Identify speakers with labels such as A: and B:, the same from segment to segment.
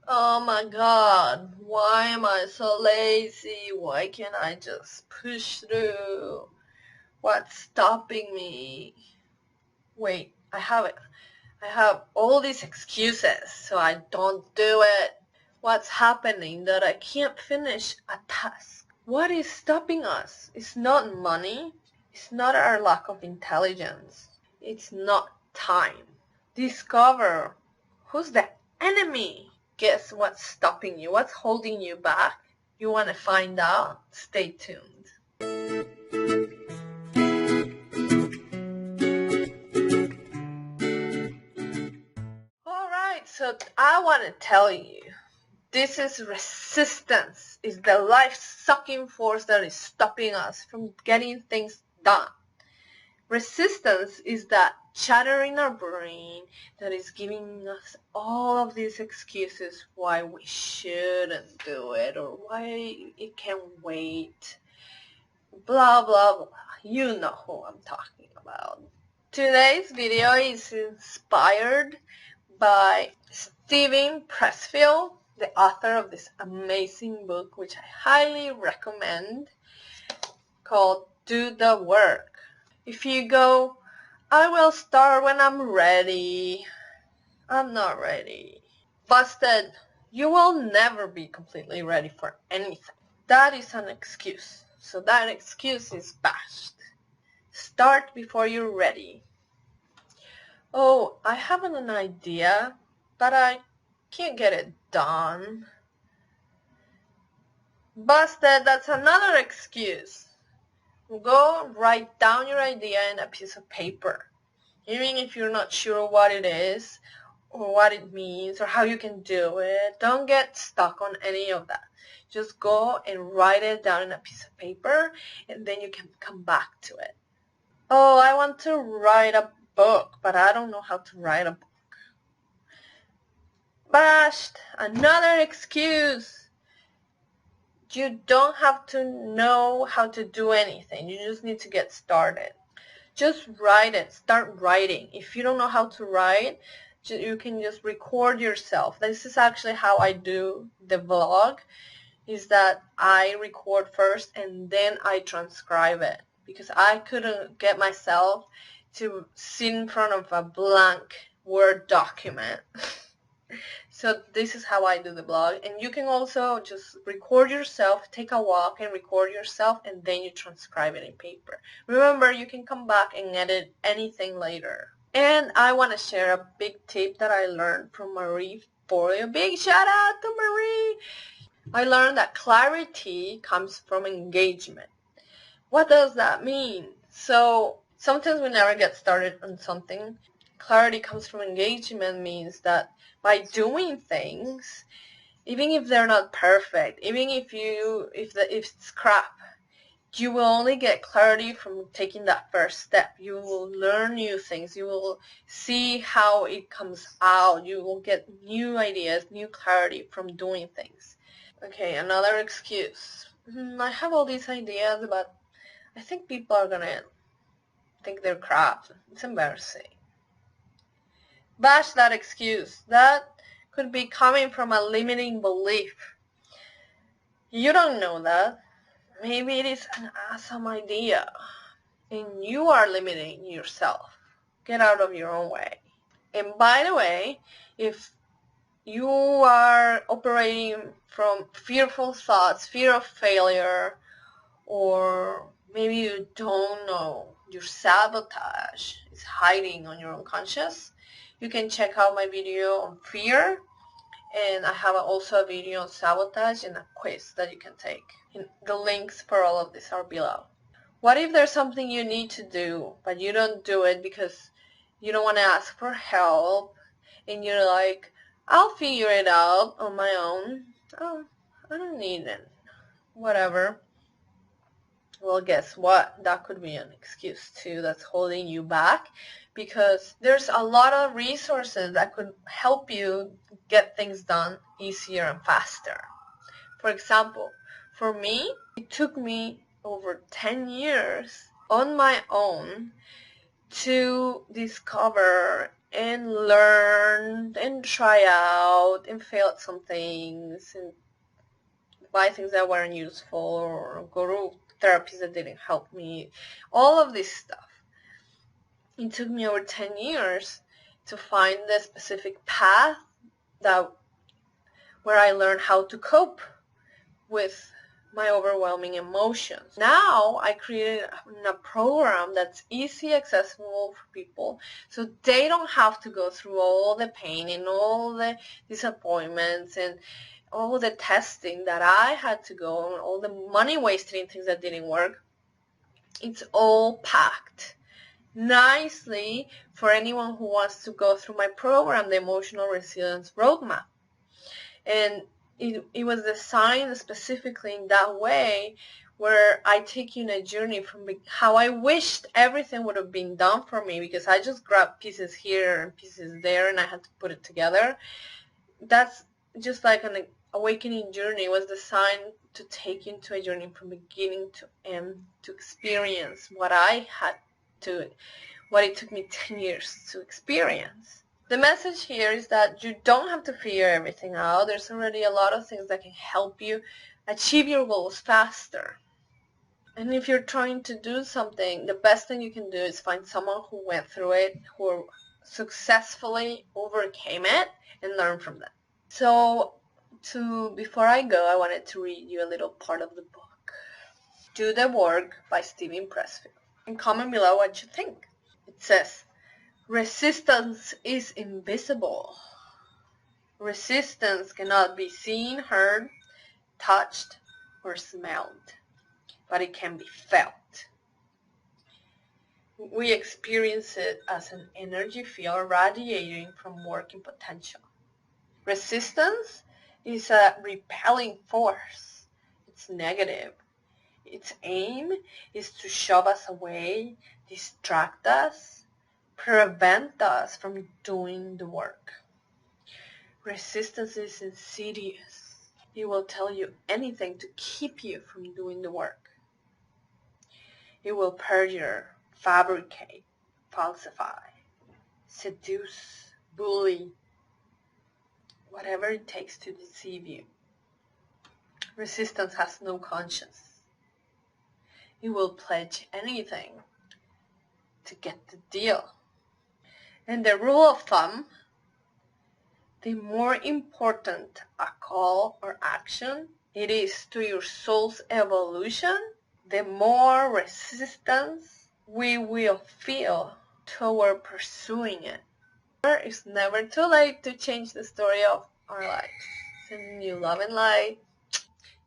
A: Oh my god, why am I so lazy? Why can't I just push through? What's stopping me? Wait, I have it. I have all these excuses, so I don't do it. What's happening that I can't finish a task? What is stopping us? It's not money. It's not our lack of intelligence. It's not time. Discover who's the enemy. Guess what's stopping you? What's holding you back? You want to find out? Stay tuned. Alright, so I want to tell you, this is resistance. It's the life-sucking force that is stopping us from getting things done. Resistance is that chatter in our brain that is giving us all of these excuses why we shouldn't do it or why it can wait. Blah, blah, blah. You know who I'm talking about. Today's video is inspired by Steven Pressfield, the author of this amazing book, which I highly recommend, called Do the Work. If you go, I will start when I'm ready, I'm not ready. Busted. You will never be completely ready for anything. That is an excuse. So that excuse is bashed. Start before you're ready. Oh, I have an idea, but I can't get it done. Busted, that's another excuse. Go write down your idea in a piece of paper. Even if you're not sure what it is, or what it means, or how you can do it, don't get stuck on any of that. Just go and write it down in a piece of paper, and then you can come back to it. Oh, I want to write a book, but I don't know how to write a book. Bashed! Another excuse! You don't have to know how to do anything. You just need to get started. Just write it. Start writing. If you don't know how to write, you can just record yourself. This is actually how I do the vlog, is that I record first and then I transcribe it, because I couldn't get myself to sit in front of a blank Word document. So this is how I do the blog. And you can also just record yourself, take a walk and record yourself, and then you transcribe it in paper. Remember, you can come back and edit anything later. And I want to share a big tip that I learned from Marie Forleo. Big shout out to Marie! I learned that clarity comes from engagement. What does that mean? So sometimes we never get started on something. Clarity comes from engagement means that by doing things, even if they're not perfect, even if it's crap, you will only get clarity from taking that first step. You will learn new things. You will see how it comes out. You will get new ideas, new clarity from doing things. Okay, another excuse. I have all these ideas, but I think people are gonna think they're crap. It's embarrassing. Bash that excuse. That could be coming from a limiting belief. You don't know that. Maybe it is an awesome idea, and you are limiting yourself. Get out of your own way. And by the way, if you are operating from fearful thoughts, fear of failure, or maybe you don't know your sabotage is hiding on your unconscious, you can check out my video on fear, and I have also a video on sabotage and a quiz that you can take. And the links for all of this are below. What if there's something you need to do, but you don't do it because you don't want to ask for help, and you're like, I'll figure it out on my own. Oh, I don't need it. Whatever. Well, guess what? That could be an excuse too that's holding you back, because there's a lot of resources that could help you get things done easier and faster. For example, for me, it took me over 10 years on my own to discover and learn and try out and fail at some things and buy things that weren't useful or go to therapies that didn't help me. All of this stuff. It took me over 10 years to find the specific path that where I learned how to cope with my overwhelming emotions. Now I created a program that's easy, accessible for people, so they don't have to go through all the pain and all the disappointments and all the testing that I had to go and all the money wasted in things that didn't work. It's all packed nicely for anyone who wants to go through my program, the Emotional Resilience Roadmap. And it was designed specifically in that way where I take you in a journey from how I wished everything would have been done for me, because I just grabbed pieces here and pieces there and I had to put it together. That's just like an awakening journey. It was designed to take you into a journey from beginning to end, to experience what I had to, what it took me 10 years to experience. The message here is that you don't have to figure everything out. There's already a lot of things that can help you achieve your goals faster. And if you're trying to do something, the best thing you can do is find someone who went through it, who successfully overcame it, and learn from them. So before I go, I wanted to read you a little part of the book, Do the Work by Steven Pressfield. And comment below what you think. It says, resistance is invisible. Resistance cannot be seen, heard, touched, or smelled, but it can be felt. We experience it as an energy field radiating from working potential. Resistance is a repelling force. It's negative. Its aim is to shove us away, distract us, prevent us from doing the work. Resistance is insidious. It will tell you anything to keep you from doing the work. It will perjure, fabricate, falsify, seduce, bully, whatever it takes to deceive you. Resistance has no conscience. It will pledge anything to get the deal. And the rule of thumb, the more important a call or action it is to your soul's evolution, the more resistance we will feel toward pursuing it. It's never too late to change the story of our lives. Sending you love and light.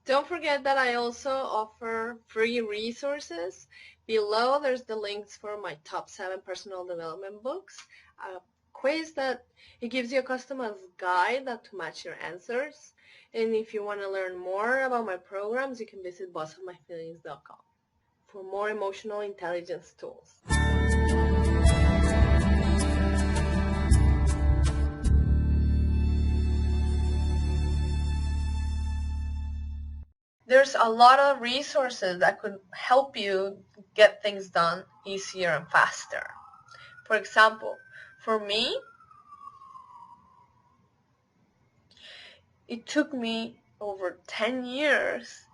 A: Don't forget that I also offer free resources. Below there's the links for my top 7 personal development books, a quiz that it gives you a customized guide that to match your answers. And if you want to learn more about my programs, you can visit bossofmyfeelings.com for more emotional intelligence tools. There's a lot of resources that could help you get things done easier and faster. For example, for me, it took me over 10 years